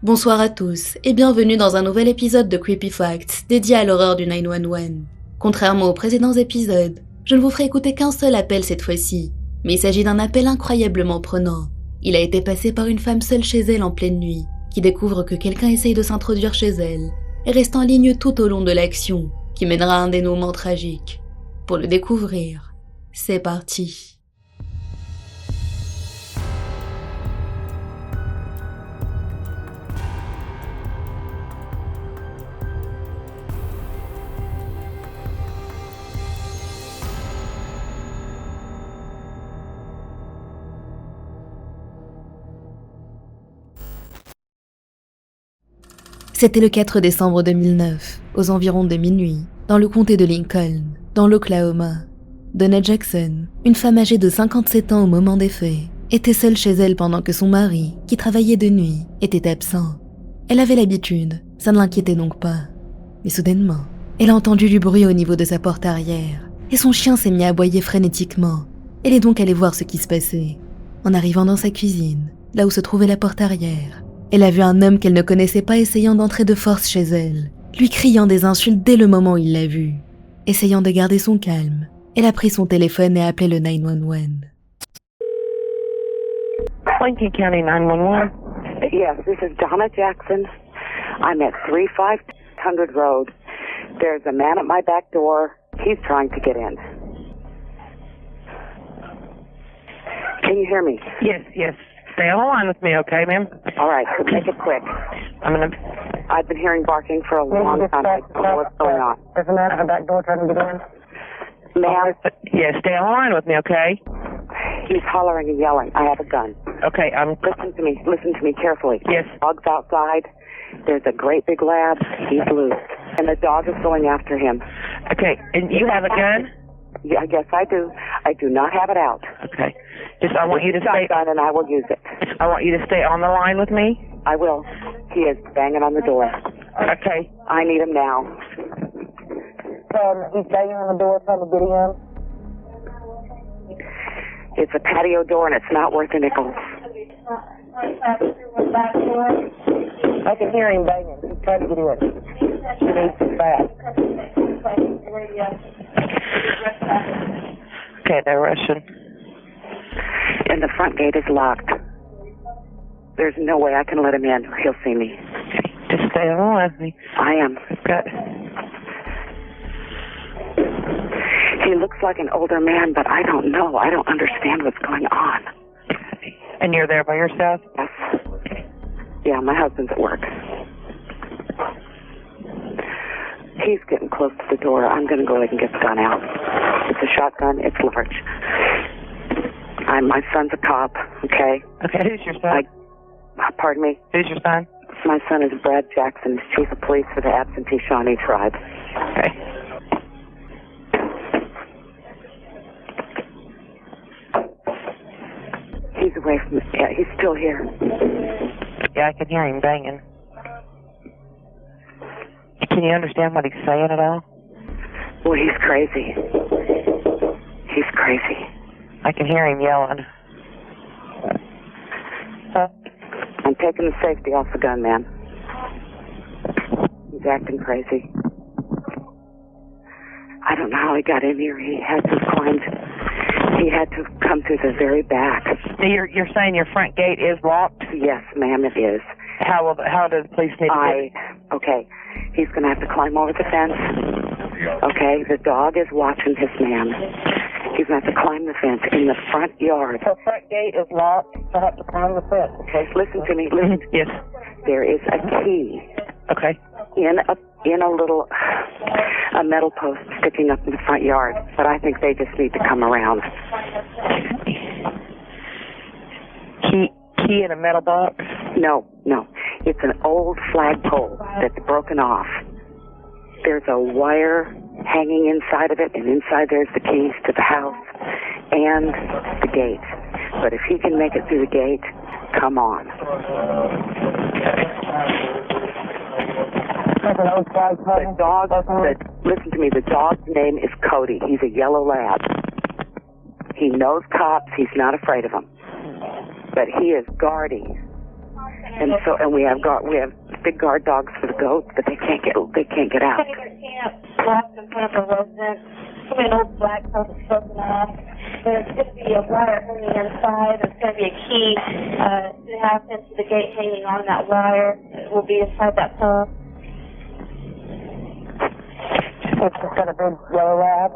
Bonsoir à tous et bienvenue dans un nouvel épisode de Creepy Facts dédié à l'horreur du 911. Contrairement aux précédents épisodes, je ne vous ferai écouter qu'un seul appel cette fois-ci, mais il s'agit d'un appel incroyablement prenant. Il a été passé par une femme seule chez elle en pleine nuit, qui découvre que quelqu'un essaye de s'introduire chez elle, et reste en ligne tout au long de l'action, qui mènera à un dénouement tragique. Pour le découvrir, c'est parti. C'était le 4 décembre 2009, aux environs de minuit, dans le comté de Lincoln, dans l'Oklahoma. Donna Jackson, une femme âgée de 57 ans au moment des faits, était seule chez elle pendant que son mari, qui travaillait de nuit, était absent. Elle avait l'habitude, ça ne l'inquiétait donc pas. Mais soudainement, elle a entendu du bruit au niveau de sa porte arrière, et son chien s'est mis à aboyer frénétiquement. Elle est donc allée voir ce qui se passait. En arrivant dans sa cuisine, là où se trouvait la porte arrière, elle a vu un homme qu'elle ne connaissait pas essayant d'entrer de force chez elle, lui criant des insultes dès le moment où il l'a vue. Essayant de garder son calme, elle a pris son téléphone et a appelé le 911. Lincoln County 911. Yes, this is Donna Jackson. I'm at 3500 Road. There's a man at my back door. He's trying to get in. Can you hear me? Yes. Stay on the line with me, okay, ma'am? All right, so make it quick. I've been hearing barking for a long time. I don't know what's going on. There's a man at the back door trying to get in. Ma'am? Yes, stay on the line with me, okay? He's hollering and yelling. I have a gun. Okay, Listen to me carefully. Yes. Dog's outside. There's a great big lab. He's loose. And the dog is going after him. Okay, and you have a gun? Yeah, yes, I do. I do not have it out. Okay. I want you to stay. Gun and I will use it. I want you to stay on the line with me. I will. He is banging on the door. Okay. I need him now. He's banging on the door trying to get in. It's a patio door and it's not worth a nickel. I can hear him banging. He's trying to get in. He needs to fast. Okay, they're rushing. And the front gate is locked. There's no way I can let him in or he'll see me. Just stay on the line with me. I am. Good. He looks like an older man, but I don't know. I don't understand what's going on. And you're there by yourself? Yes. Yeah, my husband's at work. He's getting close to the door. I'm going to go ahead and get the gun out. It's a shotgun. It's large. My son's a cop, okay? Okay, who's your son? Pardon me? Who's your son? My son is Brad Jackson, chief of police for the absentee Shawnee tribe. Okay. He's away from me. Yeah, he's still here. Yeah, I can hear him banging. Can you understand what he's saying at all? Well, he's crazy. He's crazy. I can hear him yelling. I'm taking the safety off the gun, man. He's acting crazy. I don't know how he got in here. He had to come through the very back. You're saying your front gate is locked? Yes, ma'am, it is. How do the police need to Okay, he's going to have to climb over the fence. Okay, the dog is watching his man. He's going to have to climb the fence in the front yard. The front gate is locked. I have to climb the fence. Okay. Listen to me. Listen. Yes. There is a key. Okay. In a little a metal post sticking up in the front yard, but I think they just need to come around. Key in a metal box? No. It's an old flagpole that's broken off. There's a wire hanging inside of it, and inside there's the keys to the house and the gate. But if he can make it through the gate, come on. That's an old flagpole. Listen to me, the dog's name is Cody. He's a yellow lab. He knows cops. He's not afraid of them. But he is guarding And we have big guard dogs for the goats, but they can't get out. Locked in front of a residence. Could be an old flag post that's broken off. There's going to be a wire from the inside. There's going to be a key to the house into the gate hanging on that wire. It will be inside that post. It's just got a big yellow lab.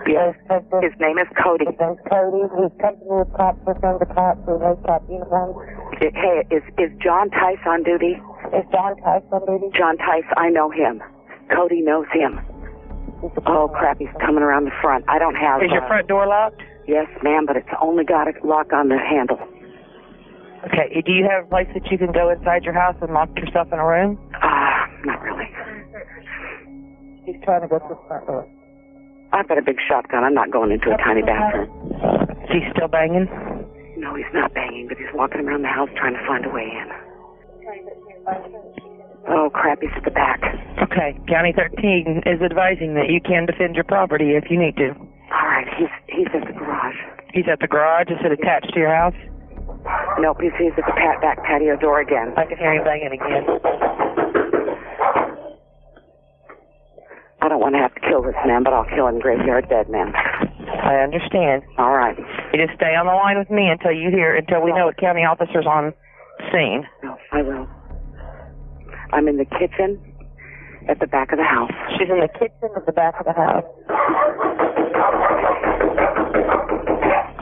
Yes. His name is Cody. His name's Cody. He's company with cops, with the cops, with those cop uniforms. Hey, is John Tice on duty? Is John Tice on duty? John Tice, I know him. Cody knows him. Oh, crap, he's coming around the front. I don't have... Is your front door locked? Yes, ma'am, but it's only got a lock on the handle. Okay, do you have a place that you can go inside your house and lock yourself in a room? Not really. He's trying to go to the front door. I've got a big shotgun. I'm not going into a tiny bathroom. Is he still banging? No, he's not banging, but he's walking around the house trying to find a way in. Oh, crap, he's at the back. Okay, County 13 is advising that you can defend your property if you need to. All right, he's at the garage. He's at the garage? Is it attached to your house? Nope, he's at the back patio door again. I can hear him banging again. I don't want to have to kill this man, but I'll kill him graveyard dead man. I understand. All right. You just stay on the line with me until we know a county officer's on scene. No, I will. I'm in the kitchen at the back of the house. She's in the kitchen at the back of the house.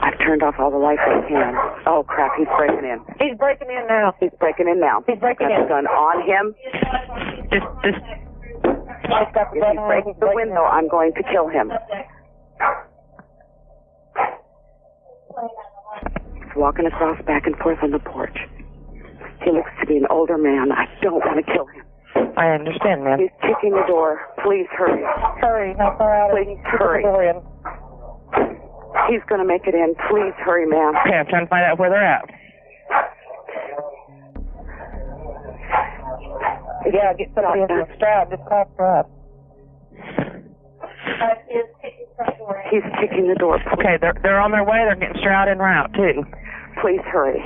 I've turned off all the lights I can. Oh, crap, he's breaking in. He's breaking in now. He's breaking in now. He's breaking in. Got the gun on him. Just If he breaks the window, I'm going to kill him. He's walking across back and forth on the porch. He looks to be an older man. I don't want to kill him. I understand, ma'am. He's kicking the door. Please hurry. Hurry. How far out Please hurry. He's going to make it in. Please hurry, ma'am. Okay, I'm trying to find out where they're at. Yeah, get somebody into a strap. Just call for us. He's kicking the door. Okay, they're on their way. They're getting Stroud en route, too. Please hurry.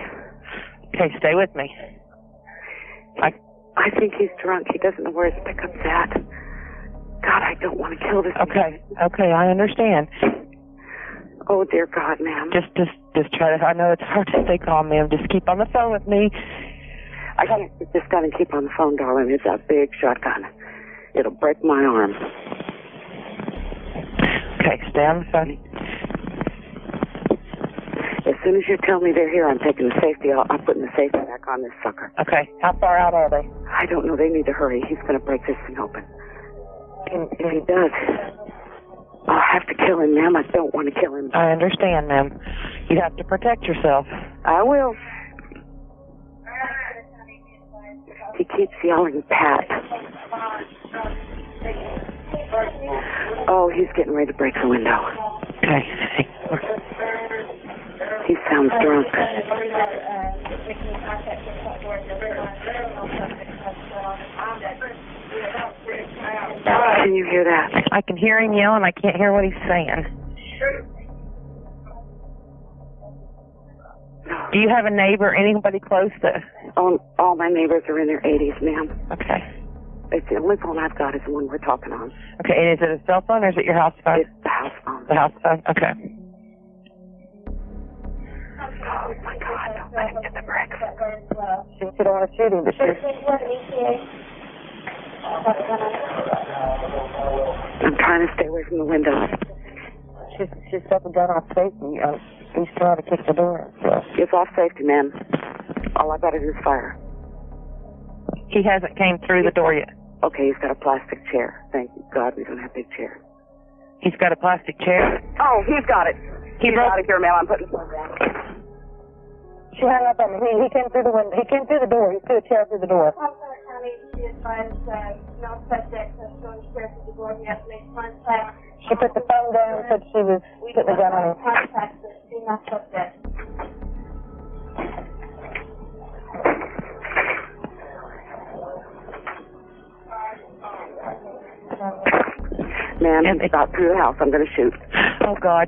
Okay, stay with me. I think he's drunk. He doesn't know where his pickup's at. God, I don't want to kill this man. Okay, I understand. Oh, dear God, ma'am. Just try to, I know it's hard to stay calm, ma'am. Just keep on the phone with me. I can't just gotta keep on the phone, darling. It's a big shotgun. It'll break my arm. Okay, stay on the phone. As soon as you tell me they're here, I'm taking the safety. I'm putting the safety back on this sucker. Okay, how far out are they? I don't know. They need to hurry. He's gonna break this thing open. If he does, I'll have to kill him, ma'am. I don't want to kill him. I understand, ma'am. You have to protect yourself. I will. He keeps yelling, Pat. Oh, he's getting ready to break the window. Okay. He sounds drunk. Can you hear that? I can hear him yelling. I can't hear what he's saying. Do you have a neighbor, anybody close to? All my neighbors are in their 80s, ma'am. Okay. It's the only phone I've got is the one we're talking on. Okay, and is it a cell phone or is it your house phone? It's the house phone. The house phone? Okay. Oh, my God, don't let him get the bricks. She don't want to shoot him, but I'm trying to stay away from the windows. She's got the gun off safety. He's trying to kick the door. So. It's off safety, ma'am. All I gotta do is fire. He hasn't came through the door yet. Okay, he's got a plastic chair. Thank God we don't have big chairs. He's got a plastic chair? Oh, he's got it. He's out of here, ma'am. I'm putting phone down. She hung up on me. He came through the window. He came through the door. He threw a chair through the door. She put the phone down and said she was putting the gun on him. Ma'am, he's about through the house. I'm going to shoot. Oh, God.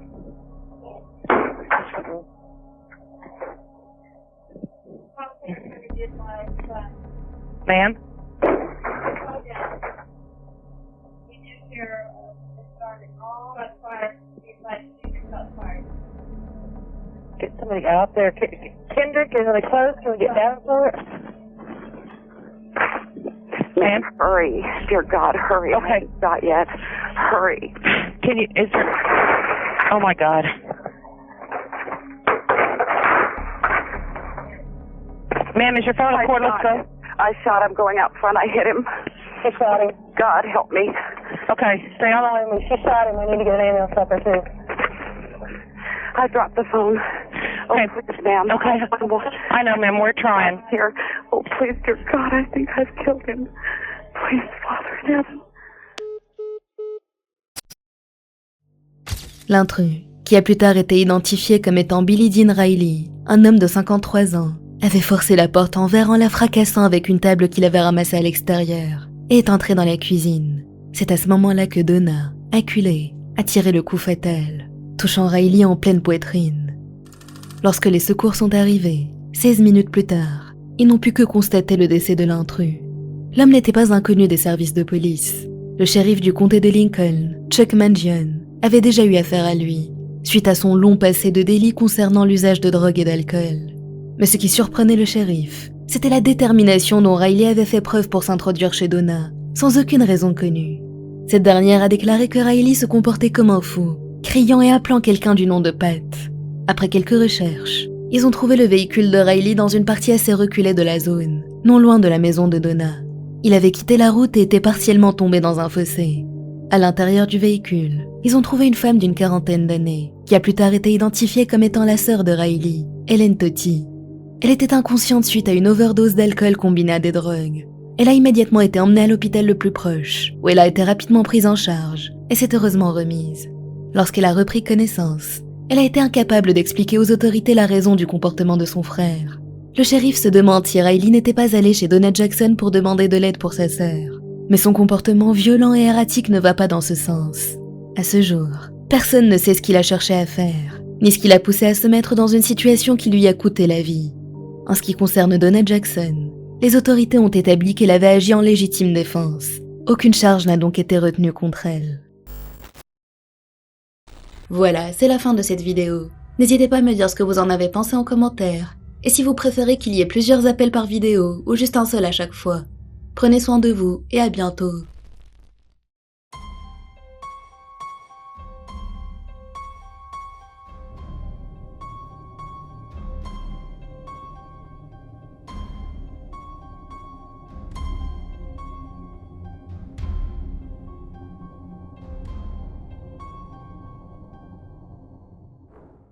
Ma'am? Get somebody out there. Kendrick, is it close? Can we get down for it? Ma'am, hurry. Dear God, hurry. Okay. I haven't shot yet. Hurry. Can you, is there, oh my God. Ma'am, is your phone a cordless phone? I shot him going out front. I hit him. She shot him. God, help me. Okay, stay on the line. She shot him. We need to get an ambulance up there, too. I dropped the phone. Okay. Oh, please, ma'am. Okay. I know, ma'am. We're trying. Here. Oh, please, dear God, I think I've killed him. Please, Father in heaven. L'intrus, qui a plus tard été identifié comme étant Billy Dean Riley, un homme de 53 ans, avait forcé la porte en verre en la fracassant avec une table qu'il avait ramassée à l'extérieur et est entré dans la cuisine. C'est à ce moment-là que Donna, acculée, a tiré le coup fatal, touchant Riley en pleine poitrine. Lorsque les secours sont arrivés, 16 minutes plus tard, ils n'ont pu que constater le décès de l'intrus. L'homme n'était pas inconnu des services de police. Le shérif du comté de Lincoln, Chuck Mangione, avait déjà eu affaire à lui, suite à son long passé de délits concernant l'usage de drogue et d'alcool. Mais ce qui surprenait le shérif, c'était la détermination dont Riley avait fait preuve pour s'introduire chez Donna, sans aucune raison connue. Cette dernière a déclaré que Riley se comportait comme un fou, criant et appelant quelqu'un du nom de Pat. Après quelques recherches, ils ont trouvé le véhicule de Riley dans une partie assez reculée de la zone, non loin de la maison de Donna. Il avait quitté la route et était partiellement tombé dans un fossé. À l'intérieur du véhicule, ils ont trouvé une femme d'une quarantaine d'années, qui a plus tard été identifiée comme étant la sœur de Riley, Helen Totti. Elle était inconsciente suite à une overdose d'alcool combinée à des drogues. Elle a immédiatement été emmenée à l'hôpital le plus proche, où elle a été rapidement prise en charge, et s'est heureusement remise. Lorsqu'elle a repris connaissance, elle a été incapable d'expliquer aux autorités la raison du comportement de son frère. Le shérif se demande si Riley n'était pas allé chez Donna Jackson pour demander de l'aide pour sa sœur. Mais son comportement violent et erratique ne va pas dans ce sens. À ce jour, personne ne sait ce qu'il a cherché à faire, ni ce qui l'a poussé à se mettre dans une situation qui lui a coûté la vie. En ce qui concerne Donna Jackson, les autorités ont établi qu'elle avait agi en légitime défense. Aucune charge n'a donc été retenue contre elle. Voilà, c'est la fin de cette vidéo. N'hésitez pas à me dire ce que vous en avez pensé en commentaire, et si vous préférez qu'il y ait plusieurs appels par vidéo ou juste un seul à chaque fois. Prenez soin de vous et à bientôt.